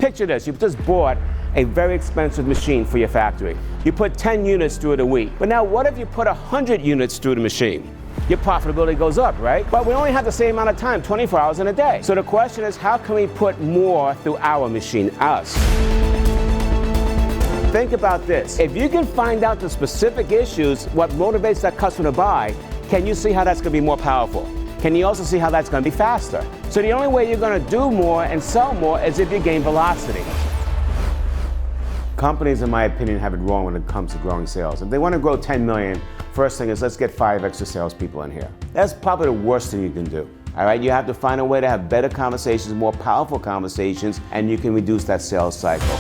Picture this, you've just bought a very expensive machine for your factory. You put 10 units through it a week. But now what if you put 100 units through the machine? Your profitability goes up, right? But we only have the same amount of time, 24 hours in a day. So the question is, how can we put more through our machine, us? Think about this. If you can find out the specific issues, what motivates that customer to buy, can you see how that's going to be more powerful? Can you also see how that's going to be faster? So the only way you're going to do more and sell more is if you gain velocity. Companies, in my opinion, have it wrong when it comes to growing sales. If they want to grow 10 million, first thing is let's get 5 extra salespeople in here. That's probably the worst thing you can do. All right, you have to find a way to have better conversations, more powerful conversations, and you can reduce that sales cycle.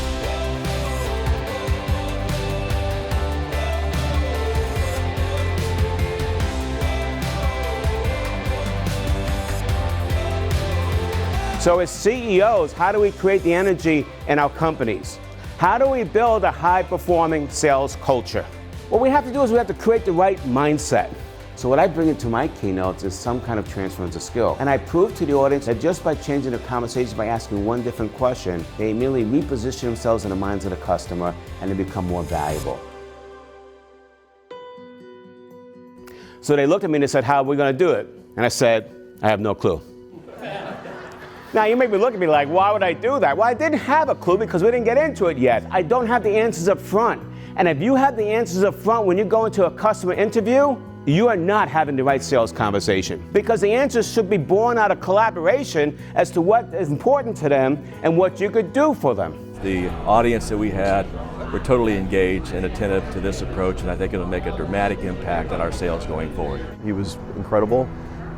So as CEOs, how do we create the energy in our companies? How do we build a high-performing sales culture? What we have to do is we have to create the right mindset. So what I bring into my keynotes is some kind of transference of skill. And I prove to the audience that just by changing the conversation, by asking one different question, they immediately reposition themselves in the minds of the customer and they become more valuable. So they looked at me and they said, how are we going to do it? And I said, I have no clue. Now, you may be looking at me like, why would I do that? Well, I didn't have a clue because we didn't get into it yet. I don't have the answers up front. And if you have the answers up front when you go into a customer interview, you are not having the right sales conversation. Because the answers should be born out of collaboration as to what is important to them and what you could do for them. The audience that we had were totally engaged and attentive to this approach, and I think it'll make a dramatic impact on our sales going forward. He was incredible.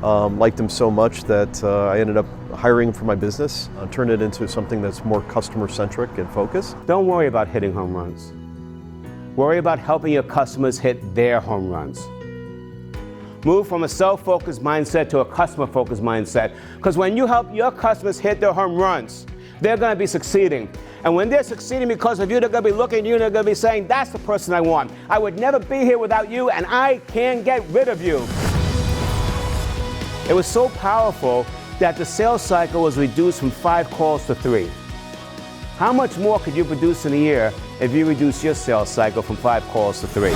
Liked him so much that I ended up hiring him for my business, turned it into something that's more customer-centric and focused. Don't worry about hitting home runs. Worry about helping your customers hit their home runs. Move from a self-focused mindset to a customer-focused mindset. Because when you help your customers hit their home runs, they're going to be succeeding. And when they're succeeding because of you, they're going to be looking at you and they're going to be saying, that's the person I want. I would never be here without you, and I can't get rid of you. It was so powerful that the sales cycle was reduced from 5 calls to 3. How much more could you produce in a year if you reduce your sales cycle from 5 calls to 3?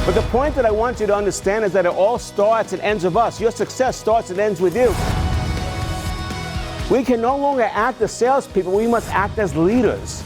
But the point that I want you to understand is that it all starts and ends with us. Your success starts and ends with you. We can no longer act as salespeople, we must act as leaders.